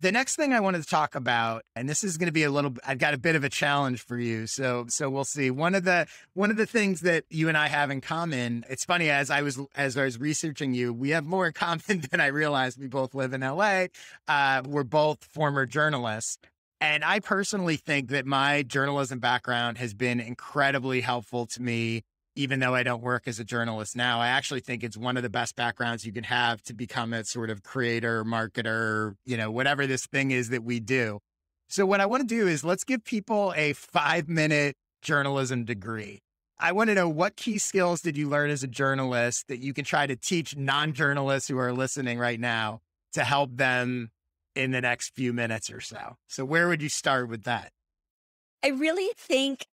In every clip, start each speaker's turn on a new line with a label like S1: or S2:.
S1: The next thing I wanted to talk about, and this is going to be I've got a bit of a challenge for you. So we'll see. One of the things that you and I have in common, it's funny, as I was researching you, we have more in common than I realized. We both live in LA. We're both former journalists. And I personally think that my journalism background has been incredibly helpful to me. Even though I don't work as a journalist now, I actually think it's one of the best backgrounds you can have to become a sort of creator, marketer, whatever this thing is that we do. So what I want to do is let's give people a 5-minute journalism degree. I want to know, what key skills did you learn as a journalist that you can try to teach non-journalists who are listening right now to help them in the next few minutes or so? So where would you start with that?
S2: I really think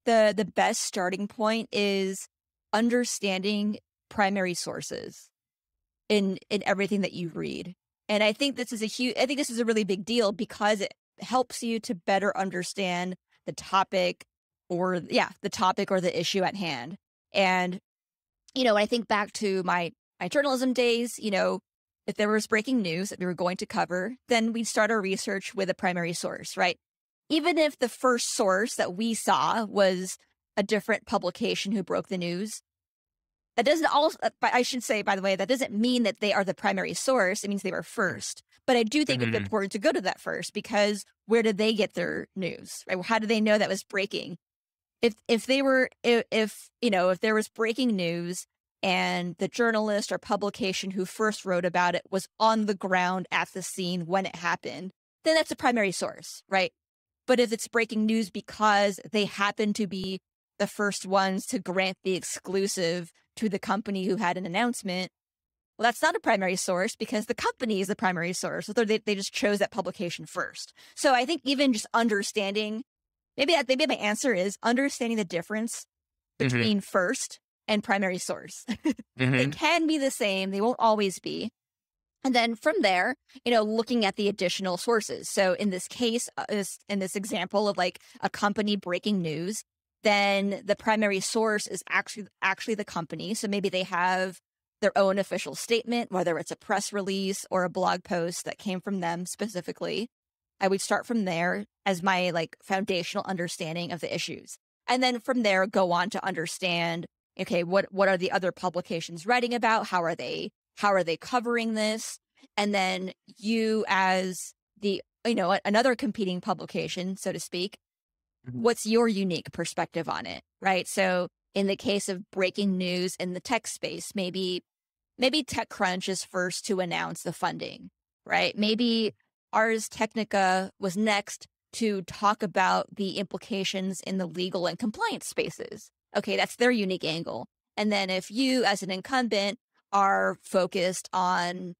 S2: the best starting point is understanding primary sources in everything that you read. And I think this is a really big deal because it helps you to better understand the topic or the issue at hand. And, when I think back to my journalism days, if there was breaking news that we were going to cover, then we'd start our research with a primary source, right? Even if the first source that we saw was a different publication who broke the news, that doesn't also, I should say, by the way, that doesn't mean that they are the primary source. It means they were first. But I do think it's important to go to that first, because where did they get their news? Right? How did they know that was breaking? If there was breaking news and the journalist or publication who first wrote about it was on the ground at the scene when it happened, then that's a primary source, right? But if it's breaking news because they happen to be the first ones to grant the exclusive to the company who had an announcement, well, that's not a primary source because the company is the primary source. So they just chose that publication first. So I think even just understanding, maybe my answer is understanding the difference between first and primary source. They can be the same. They won't always be. And then from there, looking at the additional sources. So in this case, in this example of like a company breaking news, then the primary source is actually the company. So maybe they have their own official statement, whether it's a press release or a blog post that came from them specifically. I would start from there as my foundational understanding of the issues. And then from there, go on to understand, okay, what are the other publications writing about? How are they covering this? And then you as another competing publication, so to speak, what's your unique perspective on it, right? So in the case of breaking news in the tech space, maybe TechCrunch is first to announce the funding, right? Maybe Ars Technica was next to talk about the implications in the legal and compliance spaces. Okay, that's their unique angle. And then if you as an incumbent are focused on,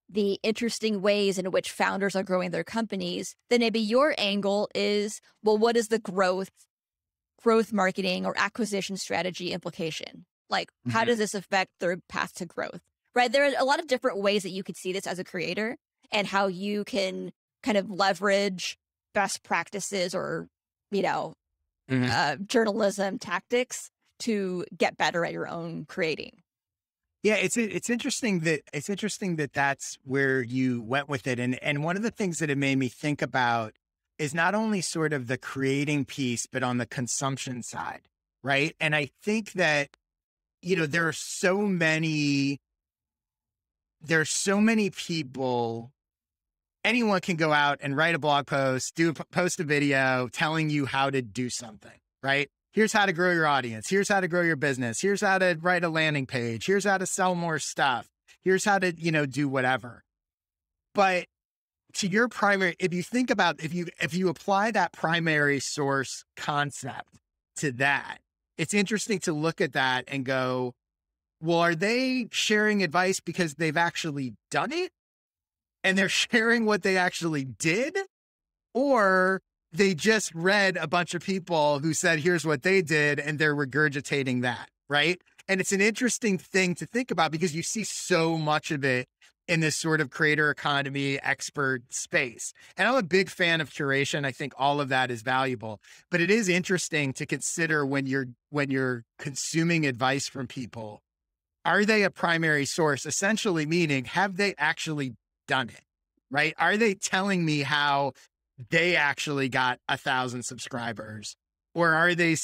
S2: the interesting ways in which founders are growing their companies, then maybe your angle is, well, what is the growth marketing or acquisition strategy implication? How does this affect their path to growth, right? There are a lot of different ways that you could see this as a creator and how you can kind of leverage best practices or, journalism tactics to get better at your own creating.
S1: Yeah, it's interesting that that's where you went with it. And one of the things that it made me think about is not only sort of the creating piece, but on the consumption side, right? And I think that, there are so many people. Anyone can go out and write a blog post, post a video telling you how to do something, right? Here's how to grow your audience. Here's how to grow your business. Here's how to write a landing page. Here's how to sell more stuff. Here's how to, do whatever. But to your primary, if you think about, if you apply that primary source concept to that, it's interesting to look at that and go, well, are they sharing advice because they've actually done it? And they're sharing what they actually did? Or they just read a bunch of people who said, here's what they did, and they're regurgitating that, right? And it's an interesting thing to think about because you see so much of it in this sort of creator economy expert space. And I'm a big fan of curation. I think all of that is valuable, but it is interesting to consider when you're consuming advice from people, are they a primary source? Essentially meaning, have they actually done it? right? Are they telling me how they actually got 1,000 subscribers? Or are they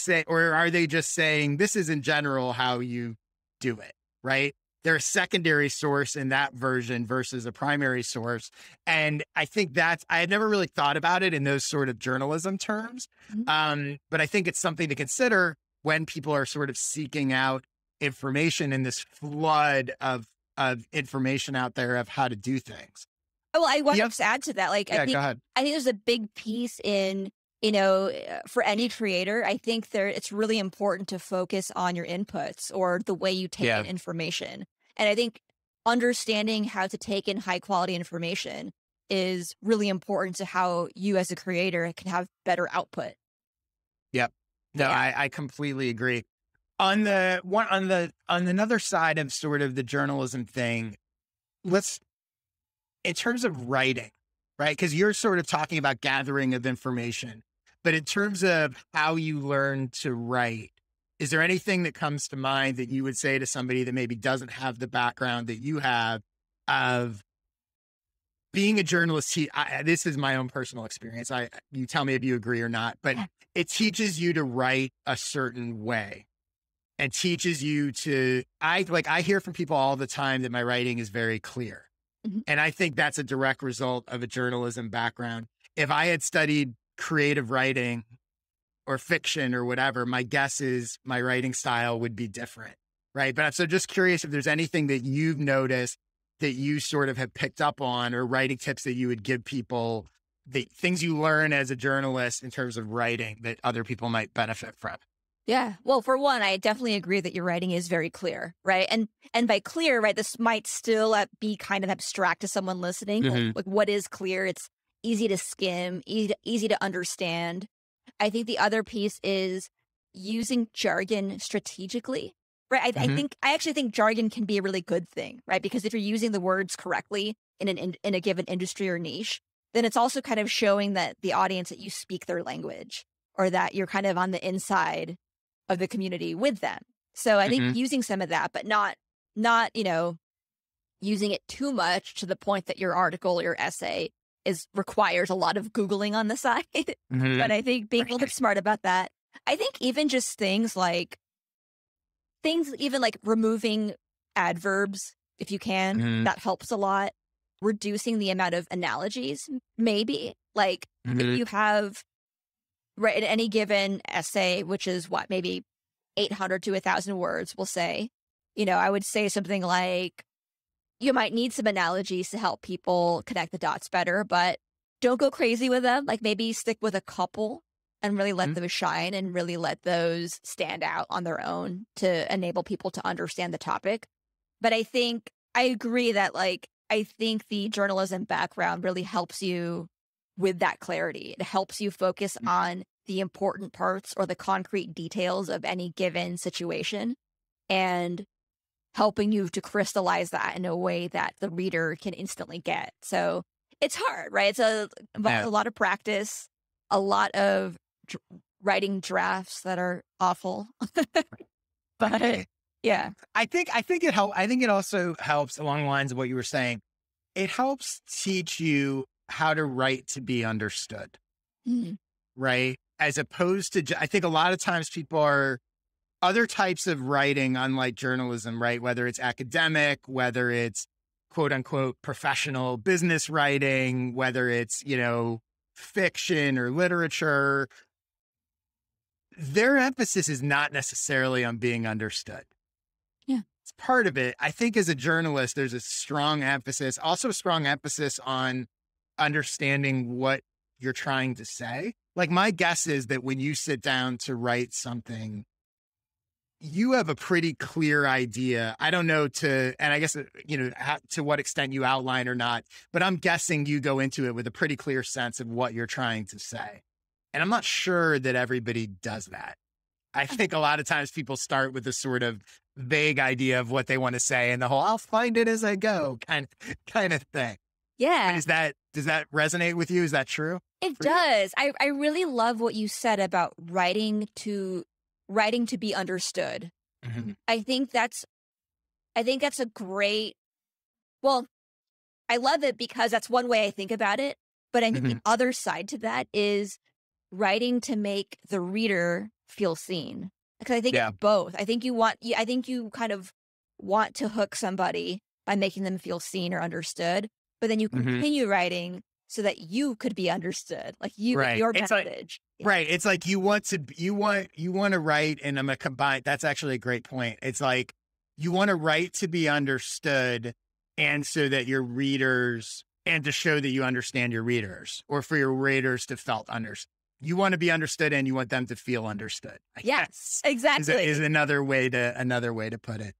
S1: just saying this is in general how you do it, right? They're a secondary source in that version versus a primary source. And I think I had never really thought about it in those sort of journalism terms. But I think it's something to consider when people are sort of seeking out information in this flood of information out there of how to do things.
S2: Well, I want to add to that. Like,
S1: go ahead.
S2: I think there's a big piece in, for any creator, I think it's really important to focus on your inputs or the way you take in information. And I think understanding how to take in high quality information is really important to how you as a creator can have better output.
S1: Yep. No, I completely agree. On another side of sort of the journalism thing, in terms of writing, right? Because you're sort of talking about gathering of information, but in terms of how you learn to write, is there anything that comes to mind that you would say to somebody that maybe doesn't have the background that you have of being a journalist? This is my own personal experience. You tell me if you agree or not, but it teaches you to write a certain way and teaches you to, I hear from people all the time that my writing is very clear. And I think that's a direct result of a journalism background. If I had studied creative writing or fiction or whatever, my guess is my writing style would be different, right? But I'm so just curious if there's anything that you've noticed that you sort of have picked up on, or writing tips that you would give people, the things you learn as a journalist in terms of writing that other people might benefit from.
S2: Yeah. Well, for one, I definitely agree that your writing is very clear, right? And by clear, right, this might still be kind of abstract to someone listening. Like what is clear? It's easy to skim, easy to understand. I think the other piece is using jargon strategically, right? I actually think jargon can be a really good thing, right? Because if you're using the words correctly in a given industry or niche, then it's also kind of showing that the audience that you speak their language, or that you're kind of on the inside of the community with them. So I think using some of that, but not, using it too much to the point that your article or your essay requires a lot of Googling on the side. But I think being a little bit smart about that. I think even just things like removing adverbs, if you can, that helps a lot. Reducing the amount of analogies, maybe. Like if you have, right, in any given essay, which is maybe 800 to 1,000 words, we'll say, I would say something like, you might need some analogies to help people connect the dots better, but don't go crazy with them. Like maybe stick with a couple and really let them shine and really let those stand out on their own to enable people to understand the topic. But I agree that I think the journalism background really helps you with that clarity. It helps you focus on the important parts or the concrete details of any given situation, and helping you to crystallize that in a way that the reader can instantly get. So it's hard, right? It's a lot of practice, a lot of writing drafts that are awful. But yeah,
S1: I think it helps. I think it also helps along the lines of what you were saying. It helps teach you how to write to be understood, right? As opposed to, I think a lot of times people are other types of writing, unlike journalism, right? Whether it's academic, whether it's quote unquote professional business writing, whether it's, fiction or literature, their emphasis is not necessarily on being understood.
S2: Yeah.
S1: It's part of it. I think as a journalist, there's a strong emphasis, also a strong emphasis on understanding what you're trying to say. Like my guess is that when you sit down to write something, you have a pretty clear idea. I don't know and I guess, to what extent you outline or not, but I'm guessing you go into it with a pretty clear sense of what you're trying to say. And I'm not sure that everybody does that. I think a lot of times people start with a sort of vague idea of what they want to say and the whole, I'll find it as I go kind of thing.
S2: Yeah.
S1: Does that resonate with you? Is that true?
S2: It does. I really love what you said about writing to be understood. I think that's a great, well, I love it because that's one way I think about it. But I think
S1: Mhm.
S2: the other side to that is writing to make the reader feel seen. Because I think
S1: Yeah.
S2: it's both. I think you kind of want to hook somebody by making them feel seen or understood, but then you
S1: Mhm.
S2: continue writing so that you could be understood, like
S1: Right.
S2: your
S1: It's like,
S2: message. Yeah.
S1: right. It's like you want to write, and I'm going to combine. That's actually a great point. It's like you want to write to be understood, and so that your readers, and to show that you understand your readers, or for your readers to felt understood. You want to be understood, and you want them to feel understood. I
S2: Yes,
S1: guess,
S2: exactly.
S1: is another way to put it.